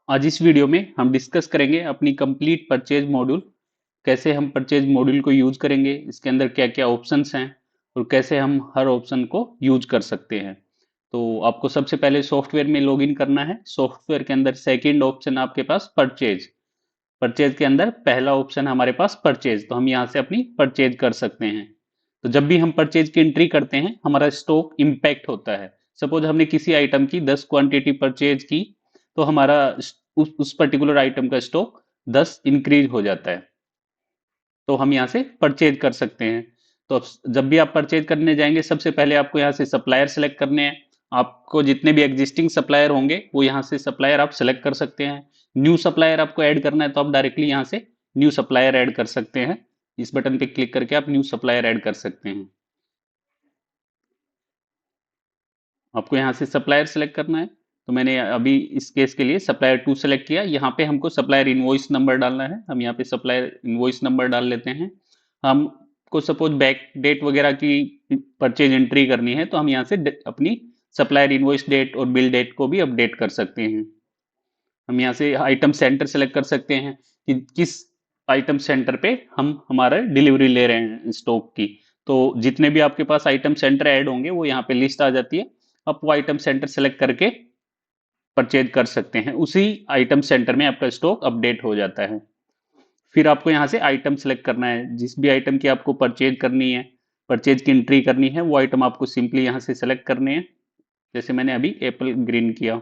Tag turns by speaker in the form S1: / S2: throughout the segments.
S1: आज इस वीडियो में हम डिस्कस करेंगे अपनी कंप्लीट परचेज मॉड्यूल। कैसे हम परचेज मॉड्यूल को यूज करेंगे, इसके अंदर क्या क्या ऑप्शंस हैं और कैसे हम हर ऑप्शन को यूज कर सकते हैं। तो आपको सबसे पहले सॉफ्टवेयर में लॉगिन करना है। सॉफ्टवेयर के अंदर सेकंड ऑप्शन आपके पास परचेज। परचेज के अंदर पहला ऑप्शन हमारे पास परचेज, तो हम यहाँ से अपनी परचेज कर सकते हैं। तो जब भी हम परचेज की एंट्री करते हैं हमारा स्टॉक इम्पैक्ट होता है। सपोज हमने किसी आइटम की 10 क्वांटिटी परचेज की, तो हमारा उस पर्टिकुलर आइटम का स्टॉक 10 इंक्रीज हो जाता है। तो हम यहाँ से परचेज कर सकते हैं। तो जब भी आप परचेज करने जाएंगे सबसे पहले आपको यहाँ से सप्लायर सेलेक्ट करने हैं। आपको जितने भी एग्जिस्टिंग सप्लायर होंगे वो यहाँ से सप्लायर आप सेलेक्ट कर सकते हैं। न्यू सप्लायर आपको ऐड करना है तो आप डायरेक्टली यहाँ से न्यू सप्लायर ऐड कर सकते हैं। इस बटन पे क्लिक करके आप न्यू सप्लायर ऐड कर सकते हैं। आपको यहाँ से सप्लायर सेलेक्ट करना है, तो मैंने अभी इस केस के लिए सप्लायर 2 सेलेक्ट किया। यहाँ पे हमको सप्लायर इनवॉइस नंबर डालना है। हम यहाँ पे सप्लायर इनवॉइस नंबर डाल लेते हैं। हमको सपोज बैक डेट वगैरह की परचेज एंट्री करनी है तो हम यहाँ से अपनी सप्लायर इनवॉइस डेट और बिल डेट को भी अपडेट कर सकते हैं। हम यहाँ से आइटम सेंटर सेलेक्ट कर सकते हैं कि किस आइटम सेंटर पे हम हमारा डिलीवरी ले रहे हैं स्टॉक की। तो जितने भी आपके पास आइटम सेंटर ऐड होंगे वो यहाँ पे लिस्ट आ जाती है। आप वो आइटम सेंटर सेलेक्ट करके परचेज कर सकते हैं। उसी आइटम सेंटर में आपका स्टॉक अपडेट हो जाता है। फिर आपको यहाँ से आइटम सेलेक्ट करना है। जिस भी आइटम की आपको परचेज करनी है, परचेज की एंट्री करनी है, वो आइटम आपको सिंपली यहाँ से सेलेक्ट करने हैं। जैसे मैंने अभी एप्पल ग्रीन किया।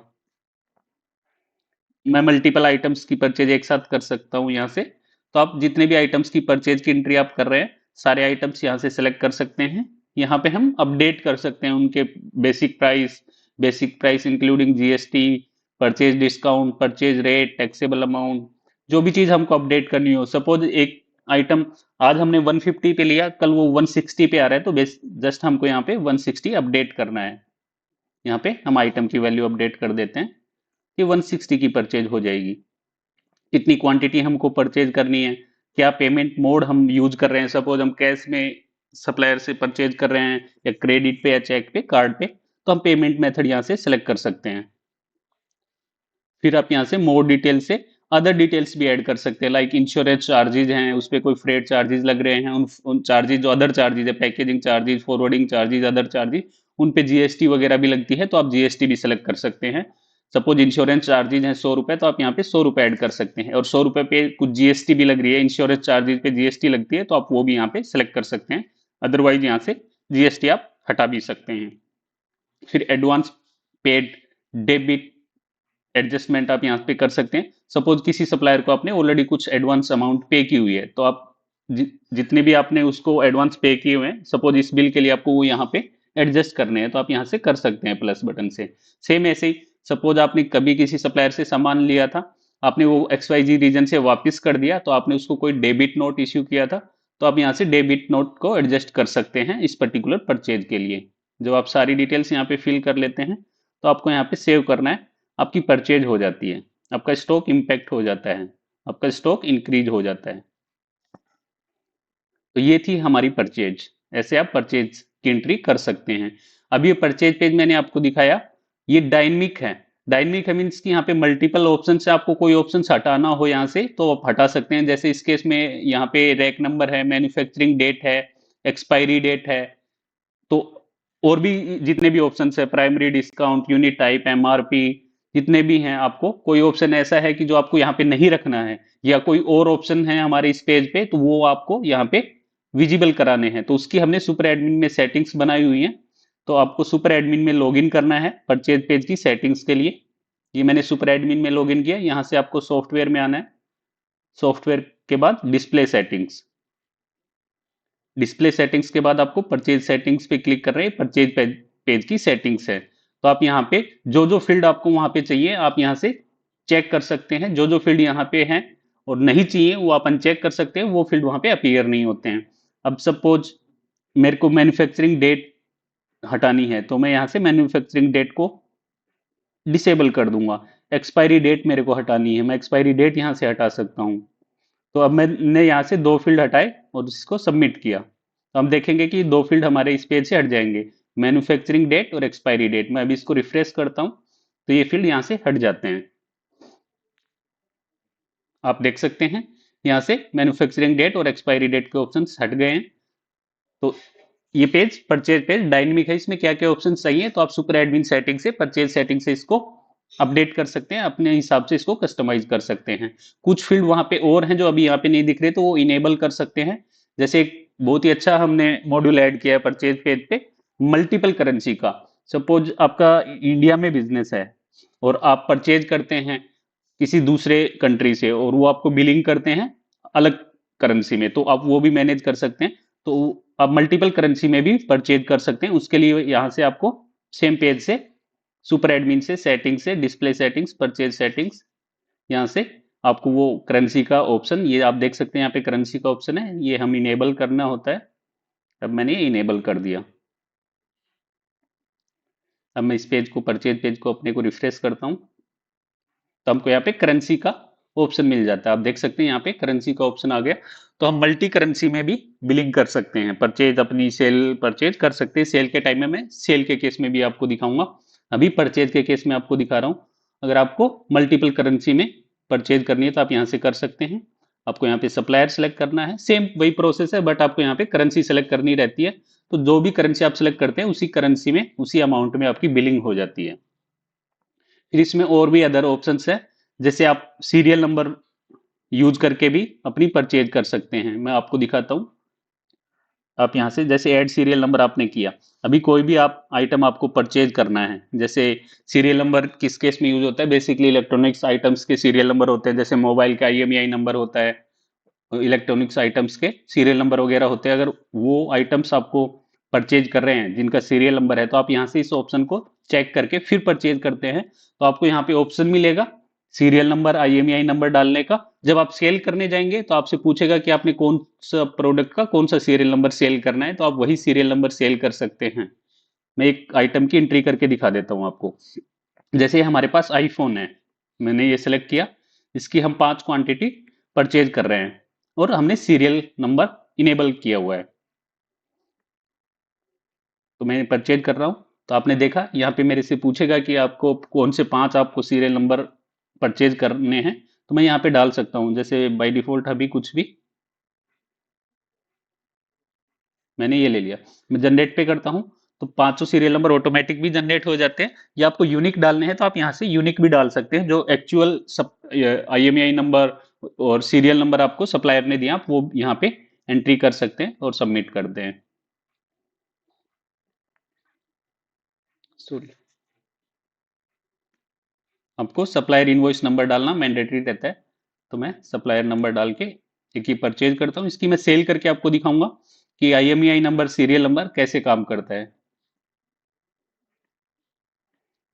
S1: मैं मल्टीपल आइटम्स की परचेज एक साथ कर सकता हूँ यहाँ से। तो आप जितने भी आइटम्स की परचेज की एंट्री आप कर रहे हैं सारे आइटम्स यहाँ से सेलेक्ट कर सकते हैं। यहाँ पे हम अपडेट कर सकते हैं उनके basic price including GST, purchase discount, purchase rate, taxable amount, जो भी चीज हमको अपडेट करनी हो। सपोज एक आइटम आज हमने 150 पे लिया, कल वो 160 पे आ रहा है, तो जस्ट हमको यहाँ पे 160 अपडेट करना है। यहाँ पे हम आइटम की वैल्यू अपडेट कर देते हैं कि 160 की परचेज हो जाएगी। कितनी क्वांटिटी हमको परचेज करनी है, क्या पेमेंट मोड हम यूज कर रहे हैं। सपोज हम कैश में सप्लायर से परचेज कर रहे हैं या क्रेडिट पे या चेक पे, कार्ड पे, तो हम पेमेंट मेथड यहाँ से सिलेक्ट कर सकते हैं। फिर आप यहाँ से मोर डिटेल से अदर डिटेल्स भी ऐड कर सकते हैं। लाइक इंश्योरेंस चार्जेज हैं, उस पर कोई फ्रेट चार्जेस लग रहे हैं, उन चार्जेज जो अदर चार्जेज है, packaging charges, forwarding charges, other charges, उन पे जीएसटी वगैरह भी लगती है तो आप जीएसटी भी सिलेक्ट कर सकते हैं। सपोज इंश्योरेंस चार्जेज है 100 रुपए, तो आप यहाँ पे 100 रुपए ऐड कर सकते हैं। और 100 रुपए पे कुछ जीएसटी भी लग रही है, इंश्योरेंस चार्जेज पे जीएसटी लगती है, तो आप वो भी यहाँ पे सिलेक्ट कर सकते हैं। अदरवाइज यहाँ से जीएसटी आप हटा भी सकते हैं। फिर एडवांस पेड डेबिट एडजस्टमेंट आप यहाँ पे कर सकते हैं। सपोज किसी सप्लायर को आपने ऑलरेडी कुछ एडवांस अमाउंट पे की हुई है, तो आप जितने भी आपने उसको एडवांस पे किए हुए हैं, सपोज इस बिल के लिए आपको वो यहाँ पे एडजस्ट करने हैं, तो आप यहाँ से कर सकते हैं प्लस बटन से। सेम ऐसे ही सपोज आपने कभी किसी सप्लायर से सामान लिया था, आपने वो XYZ रीजन से वापस कर दिया, तो आपने उसको कोई डेबिट नोट इश्यू किया था, तो आप यहाँ से डेबिट नोट को एडजस्ट कर सकते हैं इस पर्टिकुलर परचेज के लिए। जब आप सारी डिटेल्स यहाँ पे फिल कर लेते हैं तो आपको यहाँ पे सेव करना है। आपकी परचेज हो जाती है, आपका स्टॉक इम्पैक्ट हो जाता है, आपका स्टॉक इंक्रीज हो जाता है। तो ये थी हमारी परचेज। ऐसे आप परचेज की एंट्री कर सकते हैं। अब ये परचेज पेज मैंने आपको दिखाया, ये डायनेमिक है। डायनेमिक है मीन्स कि यहाँ पे मल्टीपल ऑप्शन से आपको कोई ऑप्शन हटाना हो यहाँ से तो आप हटा सकते हैं। जैसे इस केस में यहाँ पे रैक नंबर है, मैन्युफैक्चरिंग डेट है, एक्सपायरी डेट है, तो और भी जितने भी ऑप्शन है, primary discount, unit type, MRP, जितने भी हैं, आपको कोई ऑप्शन ऐसा है कि जो आपको यहाँ पे नहीं रखना है या कोई और ऑप्शन है हमारे इस पेज पे, तो वो आपको यहाँ पे विजिबल कराने हैं। तो उसकी हमने सुपर एडमिन में सेटिंग्स बनाई हुई हैं। तो आपको सुपर एडमिन में लॉगिन करना है परचेज पेज की सेटिंग्स के लिए। ये मैंने सुपर एडमिन में लॉगिन किया। यहाँ से आपको सॉफ्टवेयर में आना है। सॉफ्टवेयर के बाद डिस्प्ले सेटिंग्स, डिस्प्ले सेटिंग्स के बाद आपको परचेज सेटिंग्स पे क्लिक कर रहे हैं। परचेज पेज की सेटिंग्स है, तो आप यहाँ पे जो जो फील्ड आपको वहां पे चाहिए आप यहाँ से चेक कर सकते हैं। जो जो फील्ड यहाँ पे हैं और नहीं चाहिए वो आप अनचेक कर सकते हैं, वो फील्ड वहां पे अपीयर नहीं होते हैं। अब सपोज मेरे को मैन्युफैक्चरिंग डेट हटानी है तो मैं यहाँ से मैन्युफैक्चरिंग डेट को डिसेबल कर दूंगा। एक्सपायरी डेट मेरे को हटानी है, मैं एक्सपायरी डेट यहाँ से हटा सकता हूँ। तो अब मैंने यहाँ से 2 फील्ड हटाए और इसको सबमिट किया, तो हम देखेंगे कि 2 फील्ड हमारे इस पेज से हट जाएंगे, मैन्युफैक्चरिंग डेट और एक्सपायरी डेट। मैं अभी इसको रिफ्रेश करता हूँ तो ये फील्ड यहाँ से हट जाते हैं। आप देख सकते हैं यहाँ से मैन्युफैक्चरिंग डेट और एक्सपायरी डेट के ऑप्शन हट गए हैं। तो ये पेज परचेज पेज डायनेमिक है, इसमें क्या क्या ऑप्शन चाहिए तो आप सुपर एडमिन सेटिंग से परचेज सेटिंग से इसको अपडेट कर सकते हैं, अपने हिसाब से इसको कस्टमाइज कर सकते हैं। कुछ फील्ड वहां पे और हैं जो अभी यहाँ पे नहीं दिख रहे, तो वो इनेबल कर सकते हैं। जैसे एक बहुत ही अच्छा हमने मॉड्यूल ऐड किया है परचेज पेज पे, मल्टीपल करेंसी का। सपोज आपका इंडिया में बिजनेस है और आप परचेज करते हैं किसी दूसरे कंट्री से और वो आपको बिलिंग करते हैं अलग करेंसी में, तो आप वो भी मैनेज कर सकते हैं। तो आप मल्टीपल करेंसी में भी परचेज कर सकते हैं। उसके लिए यहाँ से आपको सेम पेज से सुपर एडमिन से सेटिंग से डिस्प्ले सेटिंग्स परचेज सेटिंग्स, यहाँ से आपको वो करेंसी का ऑप्शन, ये आप देख सकते हैं यहाँ पे करेंसी का ऑप्शन है, ये हम इनेबल करना होता है। अब मैंने इनेबल कर दिया। अब मैं इस पेज को परचेज पेज को अपने को रिफ्रेश करता हूँ, तो हमको यहाँ पे करेंसी का ऑप्शन मिल जाता है। आप देख सकते हैं यहाँ पे करेंसी का ऑप्शन आ गया। तो हम मल्टी करेंसी में भी बिलिंग कर सकते हैं, परचेज अपनी सेल परचेज कर सकते हैं। सेल के टाइम में मैं सेल के केस में भी आपको दिखाऊंगा, अभी परचेज के केस में आपको दिखा रहा हूँ। अगर आपको मल्टीपल करेंसी में परचेज करनी है तो आप यहाँ से कर सकते हैं। आपको यहाँ पे सप्लायर सेलेक्ट करना है, सेम वही प्रोसेस है, बट आपको यहाँ पे करेंसी सेलेक्ट करनी रहती है। तो जो भी करेंसी आप सेलेक्ट करते हैं उसी करेंसी में उसी अमाउंट में आपकी बिलिंग हो जाती है। फिर इसमें और भी अदर ऑप्शंस है, जैसे आप सीरियल नंबर यूज करके भी अपनी परचेज कर सकते हैं। मैं आपको दिखाता हूँ। आप यहाँ से जैसे ऐड सीरियल नंबर आपने किया, अभी कोई भी आप आइटम आपको परचेज करना है, जैसे सीरियल नंबर किस केस में यूज होता है, बेसिकली इलेक्ट्रॉनिक्स आइटम्स के सीरियल नंबर होते हैं, जैसे मोबाइल का IMEI नंबर होता है, इलेक्ट्रॉनिक्स आइटम्स के सीरियल नंबर वगैरह होते हैं। अगर वो आइटम्स आपको परचेज कर रहे हैं जिनका सीरियल नंबर है, तो आप यहाँ से इस ऑप्शन को चेक करके फिर परचेज करते हैं, तो आपको यहाँ पे ऑप्शन मिलेगा सीरियल नंबर IMEI नंबर डालने का। जब आप सेल करने जाएंगे तो आपसे पूछेगा कि आपने कौन सा प्रोडक्ट का कौन सा सीरियल नंबर सेल करना है, तो आप वही सीरियल नंबर सेल कर सकते हैं। मैं एक आइटम की एंट्री करके दिखा देता हूँ आपको। जैसे हमारे पास आईफोन है, मैंने ये सेलेक्ट किया, इसकी हम 5 क्वांटिटी परचेज कर रहे हैं और हमने सीरियल नंबर इनेबल किया हुआ है, तो मैं परचेज कर रहा हूँ। तो आपने देखा यहाँ पे मेरे से पूछेगा कि आपको कौन से 5 आपको सीरियल नंबर परचेज करने हैं, तो मैं यहाँ पे डाल सकता हूँ, जैसे बाय डिफॉल्ट अभी कुछ भी मैंने ये ले लिया। मैं जनरेट पे करता हूँ तो पांचों सीरियल नंबर ऑटोमेटिक भी जनरेट हो जाते हैं, या आपको यूनिक डालने हैं तो आप यहाँ से यूनिक भी डाल सकते हैं, जो एक्चुअल सब IMEI नंबर और सीरियल नंबर आपको सप्लायर ने दिया, आप वो यहाँ पे एंट्री कर सकते हैं और सबमिट कर दें। सॉरी, आपको सप्लायर इनवॉइस नंबर डालना मैंडेटरी रहता है, तो मैं सप्लायर नंबर डाल के एक ही परचेज करता हूँ। इसकी मैं सेल करके आपको दिखाऊंगा कि IMEI नंबर सीरियल नंबर कैसे काम करता है।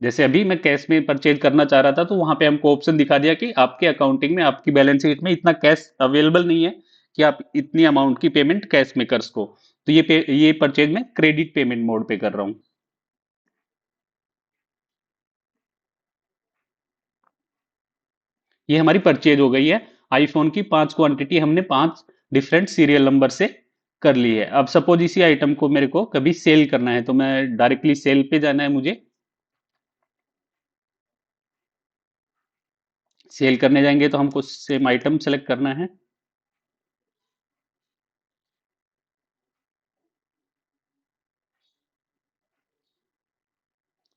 S1: जैसे अभी मैं कैश में परचेज करना चाह रहा था, तो वहां पे हमको ऑप्शन दिखा दिया कि आपके अकाउंटिंग में आपकी बैलेंस शीट में इतना कैश अवेलेबल नहीं है कि आप इतनी अमाउंट की पेमेंट कैश में कर सको। तो ये परचेज मैं क्रेडिट पेमेंट मोड पे कर रहा हूँ। ये हमारी परचेज हो गई है। आईफोन की 5 क्वांटिटी हमने 5 डिफरेंट सीरियल नंबर से कर ली है। अब सपोज इसी आइटम को मेरे को कभी सेल करना है, तो मैं डायरेक्टली सेल पे जाना है मुझे। सेल करने जाएंगे तो हमको सेम आइटम सेलेक्ट करना है।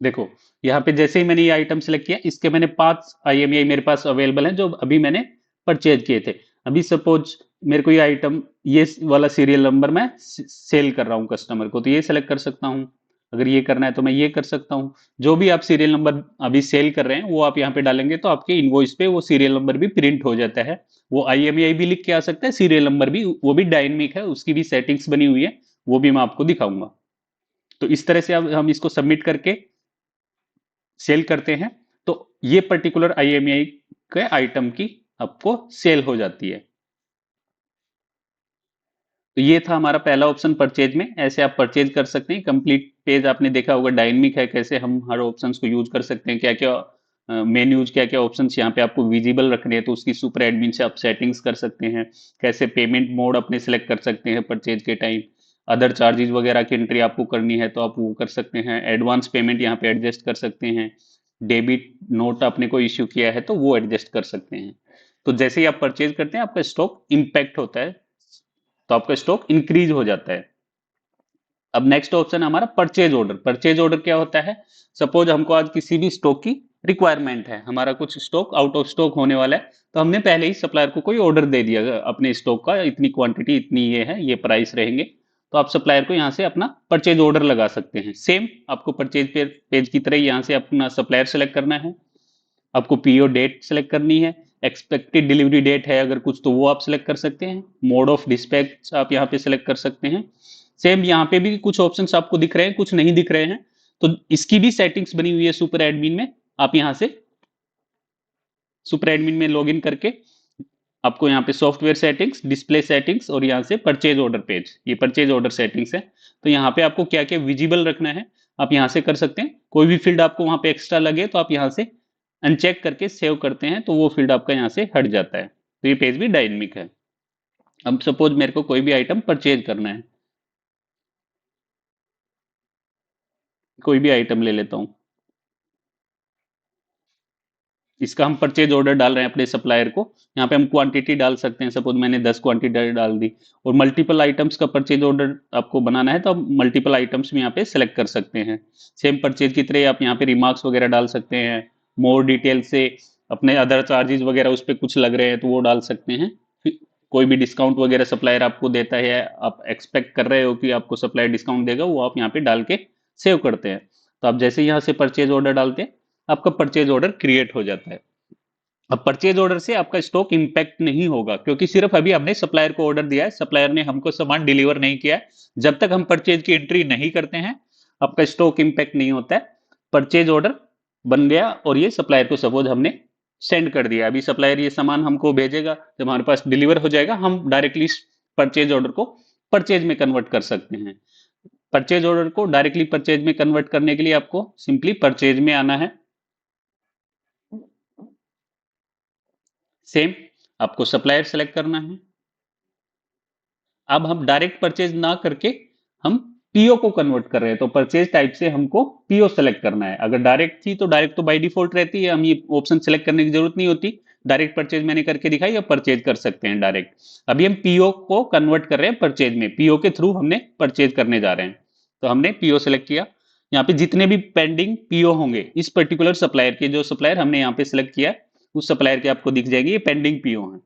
S1: देखो यहाँ पे जैसे ही मैंने ये आइटम सेलेक्ट किया, इसके मैंने 5 IMEI मेरे पास अवेलेबल हैं जो अभी मैंने परचेज किए थे। अभी सपोज मेरे को ये आइटम, ये वाला सीरियल नंबर मैं सेल कर रहा हूँ कस्टमर को, तो ये सेलेक्ट कर सकता हूँ। अगर ये करना है तो मैं ये कर सकता हूँ। जो भी आप सीरियल नंबर अभी सेल कर रहे हैं वो आप यहाँ पे डालेंगे, तो आपके इनवॉइस पे वो सीरियल नंबर भी प्रिंट हो जाता है। वो IMEI भी लिख के आ सकता है, सीरियल नंबर भी, वो भी डायनेमिक है, उसकी भी सेटिंग्स बनी हुई है, वो भी मैं आपको दिखाऊंगा। तो इस तरह से अब हम इसको सबमिट करके सेल करते हैं, तो ये पर्टिकुलर IMEI के आइटम की आपको सेल हो जाती है। तो ये था हमारा पहला ऑप्शन परचेज में, ऐसे आप परचेज कर सकते हैं। कंप्लीट पेज आपने देखा होगा, डायनेमिक है, कैसे हम हर ऑप्शंस को यूज कर सकते हैं, क्या क्या मेन यूज, क्या क्या ऑप्शंस यहाँ पे आपको विजिबल रखने हैं, तो उसकी सुपर एडमिन से आप सेटिंग्स कर सकते हैं। कैसे पेमेंट मोड अपने सेलेक्ट कर सकते हैं परचेज के टाइम। अदर चार्जेस वगैरह की एंट्री आपको करनी है तो आप वो कर सकते हैं। एडवांस पेमेंट यहाँ पे एडजस्ट कर सकते हैं। डेबिट नोट आपने को इश्यू किया है तो वो एडजस्ट कर सकते हैं। तो जैसे ही आप परचेज करते हैं आपका स्टॉक इंपैक्ट होता है, तो आपका स्टॉक इंक्रीज हो जाता है। अब नेक्स्ट ऑप्शन है हमारा परचेज ऑर्डर। परचेज ऑर्डर क्या होता है? सपोज हमको आज किसी भी स्टॉक की रिक्वायरमेंट है, हमारा कुछ स्टॉक आउट ऑफ स्टॉक होने वाला है, तो हमने पहले ही सप्लायर को कोई ऑर्डर दे दिया अपने स्टॉक का, इतनी क्वांटिटी, इतनी ये है, ये प्राइस रहेंगे, तो आप सप्लायर को यहाँ से अपना परचेज ऑर्डर लगा सकते हैं। सेम आपको परचेज पेज की तरह यहाँ से अपना सप्लायर सेलेक्ट करना है, आपको पीओ डेट सेलेक्ट करनी है, एक्सपेक्टेड डिलीवरी डेट है अगर कुछ तो वो आप सेलेक्ट कर सकते हैं, मोड ऑफ डिस्पैच आप यहाँ पे सेलेक्ट कर सकते हैं। सेम यहाँ पे भी कुछ ऑप्शंस आपको दिख रहे हैं, कुछ नहीं दिख रहे हैं, तो इसकी भी सेटिंग्स बनी हुई है सुपर एडमिन में। आप यहाँ से सुपर एडमिन में लॉगिन करके आपको यहाँ पे सॉफ्टवेयर सेटिंग्स, डिस्प्ले सेटिंग्स और यहाँ से परचेज ऑर्डर पेज, ये परचेज ऑर्डर सेटिंग्स है। तो यहाँ पे आपको क्या क्या विजिबल रखना है आप यहाँ से कर सकते हैं। कोई भी फील्ड आपको वहाँ पे एक्स्ट्रा लगे तो आप यहाँ से अनचेक करके सेव करते हैं, तो वो फील्ड आपका यहाँ से हट जाता है। तो ये पेज भी डायनेमिक है। अब सपोज मेरे को कोई भी आइटम परचेज करना है, कोई भी आइटम ले लेता हूँ, इसका हम परचेज ऑर्डर डाल रहे हैं अपने सप्लायर को, यहाँ पे हम क्वांटिटी डाल सकते हैं, सपोज मैंने 10 क्वांटिटी डाल दी। और मल्टीपल आइटम्स का परचेज ऑर्डर आपको बनाना है तो आप मल्टीपल आइटम्स भी यहाँ पे सेलेक्ट कर सकते हैं। सेम परचेज की तरह आप यहाँ पे रिमार्क्स वगैरह डाल सकते हैं, मोर डिटेल से अपने अदर चार्जेस वगैरह उस पर कुछ लग रहे हैं तो वो डाल सकते हैं। कोई भी डिस्काउंट वगैरह सप्लायर आपको देता है, आप एक्सपेक्ट कर रहे हो कि आपको सप्लायर डिस्काउंट देगा, वो आप यहाँ पे डाल के सेव करते हैं। तो आप जैसे यहाँ से परचेज ऑर्डर डालते हैं आपका परचेज ऑर्डर क्रिएट हो जाता है। अब परचेज ऑर्डर से आपका स्टॉक इंपैक्ट नहीं होगा, क्योंकि सिर्फ अभी हमने सप्लायर को ऑर्डर दिया है, सप्लायर ने हमको सामान डिलीवर नहीं किया है। जब तक हम परचेज की एंट्री नहीं करते हैं आपका स्टॉक इंपैक्ट नहीं होता है। परचेज ऑर्डर बन गया और ये सप्लायर को सपोज हमने सेंड कर दिया, अभी सप्लायर ये सामान हमको भेजेगा, जब हमारे पास डिलीवर हो जाएगा हम डायरेक्टली परचेज ऑर्डर को परचेज में कन्वर्ट कर सकते हैं। परचेज ऑर्डर को डायरेक्टली परचेज में कन्वर्ट करने के लिए आपको सिंपली परचेज में आना है। सेम आपको सप्लायर सेलेक्ट करना है। अब हम डायरेक्ट परचेज ना करके हम पीओ को कन्वर्ट कर रहे हैं, तो परचेज टाइप से हमको पीओ सेलेक्ट करना है। अगर डायरेक्ट थी तो डायरेक्ट तो बाय डिफॉल्ट रहती है, हम ये ऑप्शन सेलेक्ट करने की जरूरत नहीं होती। डायरेक्ट परचेज मैंने करके दिखाई, या परचेज कर सकते हैं डायरेक्ट। अभी हम पीओ को कन्वर्ट कर रहे हैं परचेज में, पीओ के थ्रू हमने परचेज करने जा रहे हैं। तो हमने पीओ सेलेक्ट किया। यहाँ पे जितने भी पेंडिंग पीओ होंगे इस पर्टिकुलर सप्लायर के, जो सप्लायर हमने यहाँ पे सिलेक्ट किया उस सप्लायर के आपको दिख जाएगी ये पेंडिंग पीओ है।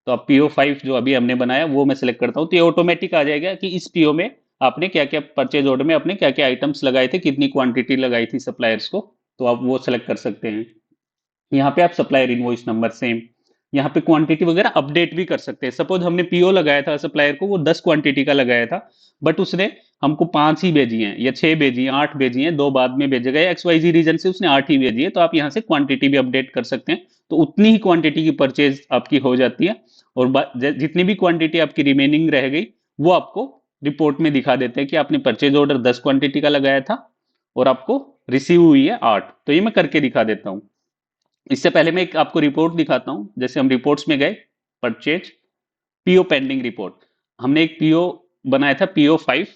S1: तो अब पीओ 5 जो अभी हमने बनाया वो मैं सिलेक्ट करता हूँ, तो ये ऑटोमेटिक आ जाएगा कि इस पीओ में आपने क्या क्या परचेज ऑर्डर में अपने क्या क्या आइटम्स लगाए थे, कितनी क्वांटिटी लगाई थी सप्लायर्स को, तो आप वो सेलेक्ट कर सकते हैं। यहाँ पे आप सप्लायर इनवॉइस नंबर सेम, यहाँ पे क्वांटिटी वगैरह अपडेट भी कर सकते हैं। सपोज हमने पीओ लगाया था सप्लायर को, वो 10 क्वांटिटी का लगाया था, बट उसने हमको 5 ही भेजी हैं या 6 भेजी हैं, 8 भेजी हैं, 2 बाद में भेजे गए, XYZ रीजन से उसने 8 ही भेजी है, तो आप यहाँ से क्वांटिटी भी अपडेट कर सकते हैं। तो उतनी ही क्वांटिटी की परचेज आपकी हो जाती है, और जितनी भी क्वांटिटी आपकी रिमेनिंग रह गई वो आपको रिपोर्ट में दिखा देते हैं कि आपने परचेज ऑर्डर 10 क्वांटिटी का लगाया था और आपको रिसीव हुई है 8। तो ये मैं करके दिखा देता हूँ। इससे पहले मैं एक आपको रिपोर्ट दिखाता हूं। जैसे हम रिपोर्ट्स में गए, परचेज पीओ पेंडिंग रिपोर्ट, हमने एक पीओ बनाया था पीओ 5,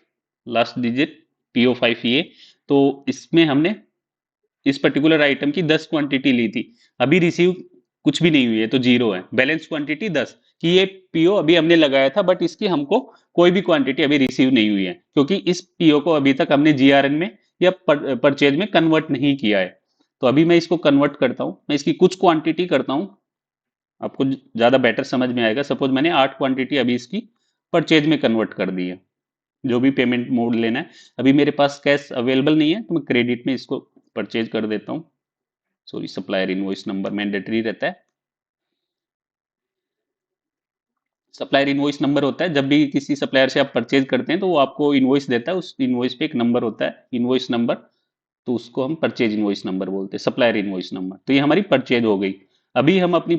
S1: लास्ट डिजिट पीओ 5 ये। तो इसमें हमने इस पर्टिकुलर आइटम की 10 क्वांटिटी ली थी, अभी रिसीव कुछ भी नहीं हुई है तो जीरो है, बैलेंस क्वांटिटी 10 कि ये पीओ अभी हमने लगाया था, बट इसकी हमको कोई भी क्वांटिटी अभी रिसीव नहीं हुई है, क्योंकि इस पीओ को अभी तक हमने जीआरएन में या परचेज में कन्वर्ट नहीं किया है। तो अभी मैं इसको कन्वर्ट करता हूं, मैं इसकी कुछ क्वांटिटी करता हूं, आपको ज्यादा बेटर समझ में आएगा। सपोज मैंने 8 क्वांटिटी अभी इसकी परचेज में कन्वर्ट कर दी है, जो भी पेमेंट मोड लेना है। अभी मेरे पास कैश अवेलेबल नहीं है तो मैं क्रेडिट में इसको परचेज कर देता हूँ। Sorry, supplier invoice number mandatory रहता है। सप्लायर इनवॉइस नंबर होता है, जब भी किसी सप्लायर से आप परचेज करते हैं तो वो आपको इनवॉइस देता है, उस इनवॉइस पे एक नंबर होता है इनवॉइस नंबर, तो उसको हम परचेज इनवॉइस नंबर बोलते हैं, सप्लायर इनवॉइस नंबर। तो ये हमारी परचेज हो गई। अभी हम अपनी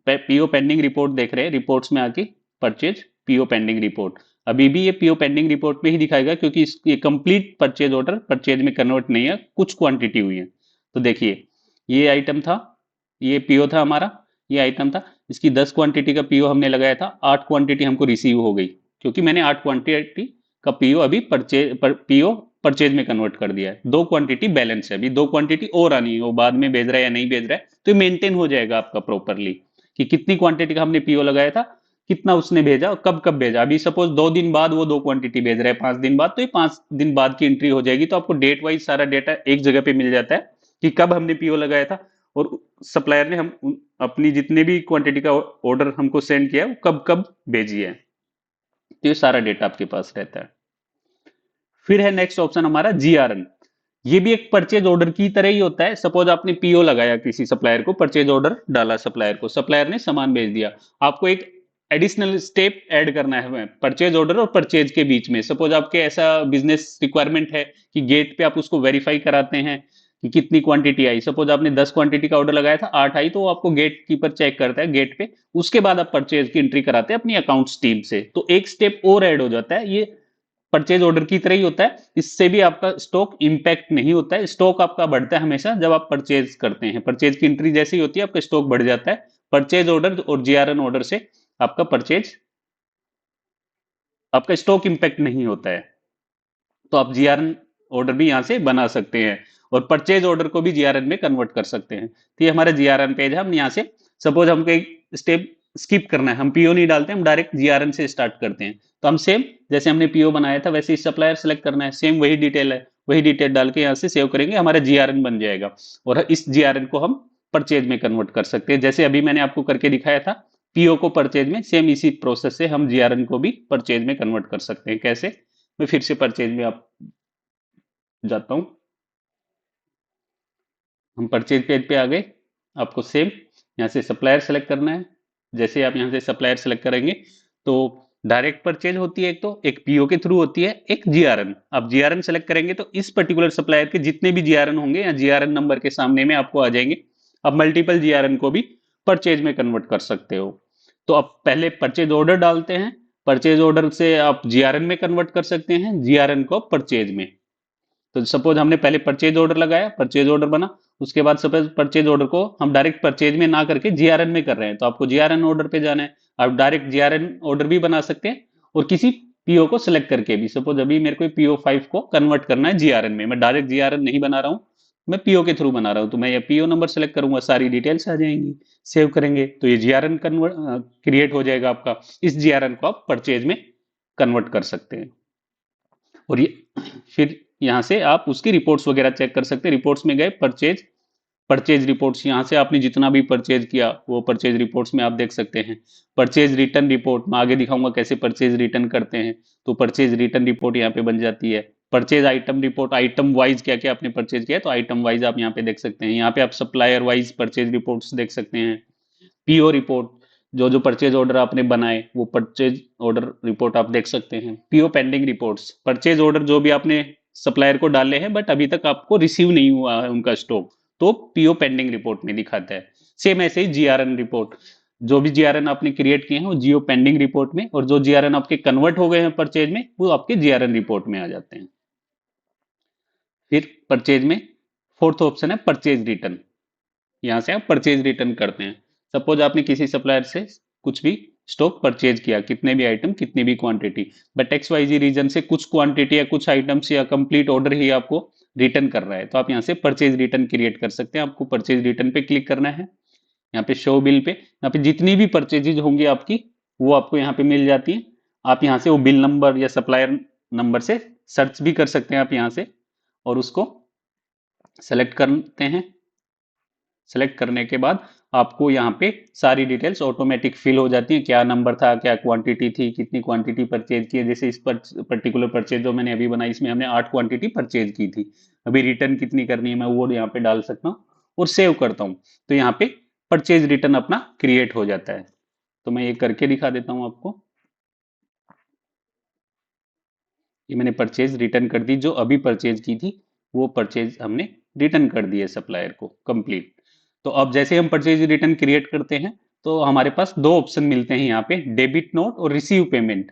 S1: पीओ पेंडिंग रिपोर्ट देख रहे हैं, रिपोर्ट्स में आके परचेज पीओ पेंडिंग रिपोर्ट, अभी भी ये पीओ पेंडिंग रिपोर्ट में ही दिखाएगा, क्योंकि ये कंप्लीट परचेज ऑर्डर परचेज में कन्वर्ट नहीं है, कुछ क्वांटिटी हुई है। तो देखिए ये आइटम था, ये पीओ था हमारा, ये आइटम था, इसकी 10 क्वांटिटी का पीओ हमने लगाया था, 8 क्वांटिटी हमको रिसीव हो गई, क्योंकि मैंने 8 क्वांटिटी का पीओ अभी पीओ परचेज में कन्वर्ट कर दिया है। 2 क्वांटिटी बैलेंस है, अभी 2 क्वांटिटी और आनी है, वो बाद में भेज रहा है या नहीं भेज रहा है, तो ये मेंटेन हो जाएगा आपका प्रॉपरली। कि कितनी क्वांटिटी का हमने पीओ लगाया था, कितना उसने भेजा और कब कब भेजा। अभी सपोज 2 दिन बाद वो 2 क्वांटिटी भेज रहा है, 5 दिन बाद, तो ये 5 दिन बाद की एंट्री हो जाएगी। तो आपको डेट वाइज सारा डेटा एक जगह पे मिल जाता है कि कब हमने पीओ लगाया था और सप्लायर ने अपनी जितने भी क्वांटिटी का ऑर्डर हमको सेंड किया है वो कब कब भेजी है। तो ये सारा डेटा आपके पास रहता है। फिर है नेक्स्ट ऑप्शन हमारा जीआरएन। ये भी एक परचेज ऑर्डर की तरह ही होता है। सपोज आपने पीओ लगाया किसी सप्लायर को, परचेज ऑर्डर डाला सप्लायर को, सप्लायर ने सामान भेज दिया, आपको एक एडिशनल स्टेप ऐड करना है परचेज ऑर्डर और परचेज के बीच में। सपोज आपके ऐसा बिजनेस रिक्वायरमेंट है कि गेट पे आप उसको वेरीफाई कराते हैं कि कितनी क्वांटिटी आई। सपोज आपने 10 क्वांटिटी का ऑर्डर लगाया था, 8 आई, तो वो आपको गेट कीपर चेक करता है गेट पे। उसके बाद आप परचेज की एंट्री कराते हैं अपनी अकाउंट्स टीम से। तो एक स्टेप और ऐड हो जाता है। ये परचेज ऑर्डर की तरह ही होता है। इससे भी आपका स्टॉक इंपैक्ट नहीं होता है। स्टॉक आपका बढ़ता है हमेशा जब आप परचेज करते हैं। परचेज की एंट्री जैसी होती है आपका स्टॉक बढ़ जाता है। परचेज ऑर्डर और जीआरएन ऑर्डर से आपका परचेज, आपका स्टॉक इंपैक्ट नहीं होता है। तो आप जीआरएन ऑर्डर भी यहां से बना सकते हैं और परचेज ऑर्डर को भी जीआरएन में कन्वर्ट कर सकते हैं। तो ये हमारा जीआरएन पेज है। हम यहाँ से सपोज हमको एक स्टेप स्किप करना है, हम पीओ नहीं डालते, हम डायरेक्ट जीआरएन से स्टार्ट करते हैं। तो हम सेम जैसे हमने पीओ बनाया था वैसे ही सप्लायर सेलेक्ट करना है, सेम वही डिटेल है, वही डिटेल डाल के यहाँ से सेव करेंगे, हमारा जीआरएन बन जाएगा। और इस जीआरएन को हम परचेज में कन्वर्ट कर सकते हैं। जैसे अभी मैंने आपको करके दिखाया था पीओ को परचेज में, सेम इसी प्रोसेस से हम जीआरएन को भी परचेज में कन्वर्ट कर सकते हैं। कैसे, मैं फिर से परचेज में आप जाता हूं। हम परचेज पेज पे आ गए। आपको सेम यहाँ से सप्लायर सेलेक्ट करना है। जैसे आप यहाँ से सप्लायर सेलेक्ट करेंगे तो डायरेक्ट परचेज होती है, एक पीओ के थ्रू होती है, एक जीआरएन। आप जीआरएन सेलेक्ट करेंगे तो इस पर्टिकुलर सप्लायर के जितने भी जीआरएन होंगे या जीआरएन नंबर के सामने में आपको आ जाएंगे। आप मल्टीपल जीआरएन को भी परचेज में कन्वर्ट कर सकते हो। तो आप पहले परचेज ऑर्डर डालते हैं, परचेज ऑर्डर से आप जीआरएन में कन्वर्ट कर सकते हैं, जीआरएन को परचेज में। तो सपोज हमने पहले परचेज ऑर्डर लगाया, परचेज ऑर्डर बना, उसके बाद सपोज परचेज ऑर्डर को हम डायरेक्ट परचेज में ना करके जीआरएन में कर रहे हैं, तो आपको जीआरएन ऑर्डर पे जाना है। आप डायरेक्ट जीआरएन ऑर्डर भी बना सकते हैं और किसी पीओ को सिलेक्ट करके भी। सपोज अभी मेरे को पीओ 5 को कन्वर्ट करना है जीआरएन में, मैं डायरेक्ट जीआरएन नहीं बना रहा हूँ, मैं पीओ के थ्रू बना रहा हूँ। तो मैं ये पीओ नंबर सेलेक्ट करूंगा, सारी डिटेल्स आ जाएंगी, सेव करेंगे तो ये जीआरएन कन्वर्ट क्रिएट हो जाएगा आपका। इस जीआरएन को आप परचेज में कन्वर्ट कर सकते हैं। और ये फिर यहाँ से आप उसकी रिपोर्ट्स वगैरह चेक कर सकते हैं। रिपोर्ट्स में गए, परचेज, परचेज रिपोर्ट्स, यहाँ से आपने जितना भी परचेज किया वो परचेज रिपोर्ट्स में आप देख सकते हैं। परचेज रिटर्न रिपोर्ट मैं आगे दिखाऊंगा कैसे परचेज रिटर्न करते हैं। तो परचेज रिटर्न रिपोर्ट यहाँ पे बन जाती है। Purchase item report, item wise क्या क्या आपने परचेज किया तो आइटम वाइज आप यहाँ पे देख सकते हैं। यहाँ पे आप सप्लायर वाइज परचेज रिपोर्ट्स देख सकते हैं। पीओ रिपोर्ट, जो जो परचेज ऑर्डर आपने बनाए वो परचेज ऑर्डर रिपोर्ट आप देख सकते हैं। PO pending reports, purchase order जो भी आपने सप्लायर को डाले हैं बट अभी तक आपको रिसीव नहीं हुआ है उनका स्टॉक, तो पीओ पेंडिंग रिपोर्ट में दिखाता है। सेम ऐसे ही जीआरएन रिपोर्ट, जो भी जीआरएन आपने क्रिएट किए हैं वो जियो पेंडिंग रिपोर्ट में, और जो जीआरएन आपके कन्वर्ट हो गए हैं परचेज में वो आपके जीआरएन रिपोर्ट में आ जाते हैं। फिर परचेज में फोर्थ ऑप्शन है परचेज रिटर्न। यहाँ से आप परचेज रिटर्न करते हैं। सपोज आपने किसी सप्लायर से कुछ भी स्टॉक परचेज किया, कितने भी आइटम, कितनी भी quantity, but X Y Z region से कुछ क्वांटिटी या कुछ आइटम्स या कंप्लीट ऑर्डर ही आपको रिटर्न कर रहा है, तो आप यहाँ से परचेज रिटर्न क्रिएट कर सकते हैं। आपको परचेज रिटर्न पे क्लिक करना है। यहाँ पे शो बिल पे, यहाँ पे जितनी भी परचेजेज होंगी आपकी वो आपको यहाँ पे मिल जाती है। आप यहाँ से वो बिल नंबर या सप्लायर नंबर से सर्च भी कर सकते हैं आप यहाँ से, और उसको सेलेक्ट करते हैं। सेलेक्ट करने के बाद आपको यहाँ पे सारी डिटेल्स ऑटोमेटिक फिल हो जाती है, क्या नंबर था, क्या क्वांटिटी थी, कितनी क्वांटिटी परचेज की है। जैसे इस पर्टिकुलर परचेज जो मैंने अभी बनाई इसमें हमने 8 क्वांटिटी परचेज की थी। अभी रिटर्न कितनी करनी है मैं वो यहाँ पे डाल सकता हूँ और सेव करता हूँ, तो यहाँ पे परचेज रिटर्न अपना क्रिएट हो जाता है। तो मैं ये करके दिखा देता हूँ आपको। ये मैंने परचेज रिटर्न कर दी, जो अभी परचेज की थी वो परचेज हमने रिटर्न कर दी है सप्लायर को कंप्लीट। तो अब जैसे हम परचेज रिटर्न क्रिएट करते हैं तो हमारे पास दो ऑप्शन मिलते हैं यहाँ पे, डेबिट नोट और रिसीव पेमेंट।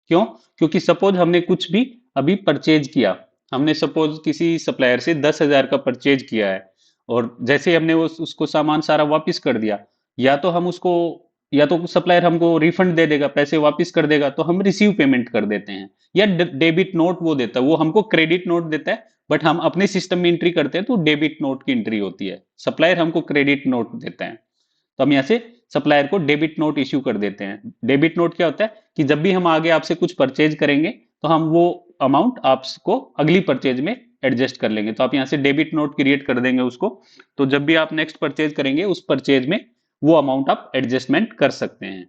S1: क्यों? क्योंकि सपोज हमने कुछ भी अभी परचेज किया, हमने सपोज किसी सप्लायर से 10,000 का परचेज किया है और जैसे हमने वो उसको सामान सारा वापस कर दिया, या तो हम उसको, या तो सप्लायर हमको रिफंड दे देगा, पैसे वापस कर देगा, तो हम रिसीव पेमेंट कर देते हैं। या डेबिट नोट वो देता है, वो हमको क्रेडिट नोट देता है बट हम अपने सिस्टम में एंट्री करते हैं तो डेबिट नोट की एंट्री होती है, सप्लायर हमको क्रेडिट नोट देता है। तो हम यहाँ से सप्लायर को डेबिट नोट इश्यू कर देते हैं। डेबिट नोट क्या होता है कि जब भी हम आगे आपसे कुछ परचेज करेंगे तो हम वो अमाउंट आपको अगली परचेज में एडजस्ट कर लेंगे। तो आप यहाँ से डेबिट नोट क्रिएट कर देंगे उसको, तो जब भी आप नेक्स्ट परचेज करेंगे उस परचेज में वो अमाउंट आप एडजस्टमेंट कर सकते हैं।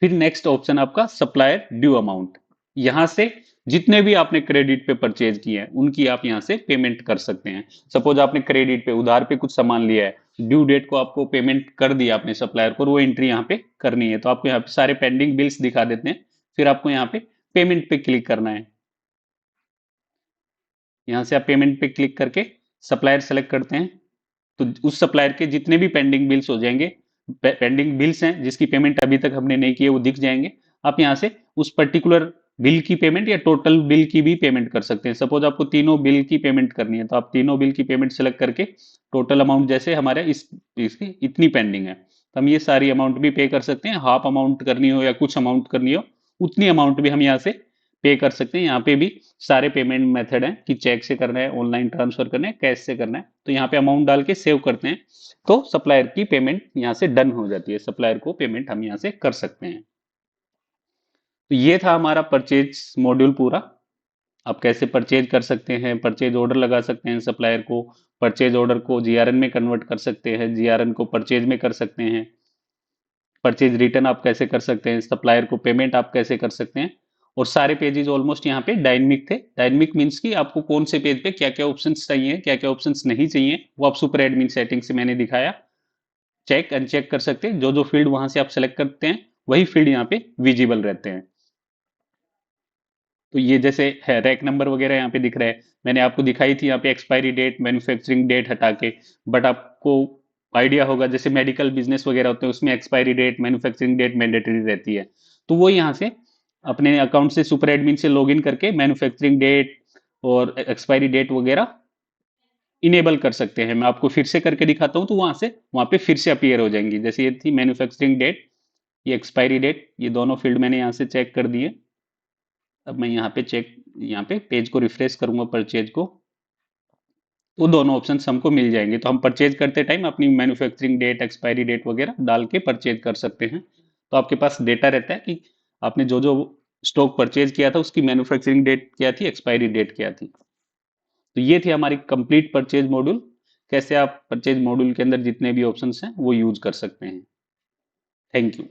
S1: फिर नेक्स्ट ऑप्शन आपका सप्लायर ड्यू अमाउंट। यहां से जितने भी आपने क्रेडिट पे परचेज किए हैं उनकी आप यहां से पेमेंट कर सकते हैं। सपोज आपने क्रेडिट पे उधार पे कुछ सामान लिया है, ड्यू डेट को आपको पेमेंट कर दिया आपने सप्लायर को, वो एंट्री यहाँ पे करनी है। तो आपको यहाँ पे सारे पेंडिंग बिल्स दिखा देते हैं, फिर आपको यहाँ पे पेमेंट पे क्लिक करना है। यहाँ से आप पेमेंट पे क्लिक करके सप्लायर सेलेक्ट करते हैं, तो उस सप्लायर के जितने भी पेंडिंग बिल्स हो जाएंगे, पेंडिंग बिल्स हैं जिसकी पेमेंट अभी तक हमने नहीं की है वो दिख जाएंगे। आप यहाँ से उस पर्टिकुलर बिल की पेमेंट या टोटल बिल की भी पेमेंट कर सकते हैं। सपोज आपको तीनों बिल की पेमेंट करनी है तो आप तीनों बिल की पेमेंट सेलेक्ट करके टोटल अमाउंट जैसे हमारे इसकी इतनी पेंडिंग है तो हम ये सारी अमाउंट भी पे कर सकते हैं। हाफ अमाउंट करनी हो या कुछ अमाउंट करनी हो उतनी अमाउंट भी हम यहाँ से पे कर सकते हैं। यहाँ पे भी सारे पेमेंट मेथड हैं कि चेक से करना है, ऑनलाइन ट्रांसफर करना है, कैश से करना है। तो यहाँ पे अमाउंट डाल के सेव करते हैं तो सप्लायर की पेमेंट यहाँ से डन हो जाती है, सप्लायर को पेमेंट हम यहाँ से कर सकते हैं। तो ये था हमारा परचेज मॉड्यूल पूरा। आप कैसे परचेज कर सकते हैं, परचेज ऑर्डर लगा सकते हैं सप्लायर को, परचेज ऑर्डर को जीआरएन में कन्वर्ट कर सकते हैं, जीआरएन को परचेज में कर सकते हैं, परचेज रिटर्न आप कैसे कर सकते हैं, सप्लायर को पेमेंट आप कैसे कर सकते हैं। और सारे पेजेस ऑलमोस्ट यहाँ पे डायनेमिक थे। डायनेमिक मीन्स कि आपको कौन से पेज पे क्या क्या ऑप्शंस चाहिए, क्या क्या ऑप्शंस नहीं चाहिए, वो आप सुपर एडमिन सेटिंग से मैंने दिखाया। चेक अनचेक कर सकते हैं, जो जो फील्ड वहां से आप सेलेक्ट करते हैं वही फील्ड यहाँ पे विजिबल रहते हैं। तो ये जैसे है रैक नंबर वगैरह यहाँ पे दिख रहा है, मैंने आपको दिखाई थी यहाँ पे एक्सपायरी डेट, मैन्युफैक्चरिंग डेट हटा के। बट आपको आइडिया होगा जैसे मेडिकल बिजनेस वगैरह होते हैं उसमें expiry date, manufacturing date mandatory रहती है। तो वो यहाँ से अपने अकाउंट से सुपर एडमिन से लॉगिन करके मैन्युफैक्चरिंग डेट और एक्सपायरी डेट वगैरह इनेबल कर सकते हैं। मैं आपको फिर से करके दिखाता हूँ तो वहां पे फिर से अपीयर हो जाएंगी। जैसे ये थी मैन्युफैक्चरिंग डेट, ये एक्सपायरी डेट, ये दोनों फील्ड मैंने यहाँ से चेक कर दिए। अब मैं यहाँ पे पेज को रिफ्रेश करूंगा परचेज को, तो दोनों ऑप्शन हमको मिल जाएंगे। तो हम परचेज करते टाइम अपनी मैन्युफैक्चरिंग डेट, एक्सपायरी डेट वगैरह डाल के परचेज कर सकते हैं। तो आपके पास डेटा रहता है कि आपने जो जो स्टॉक परचेज किया था उसकी मैन्युफैक्चरिंग डेट क्या थी, एक्सपायरी डेट क्या थी। तो ये थी हमारी कंप्लीट परचेज मॉड्यूल। कैसे आप परचेज मॉड्यूल के अंदर जितने भी ऑप्शंस हैं वो यूज कर सकते हैं। Thank you.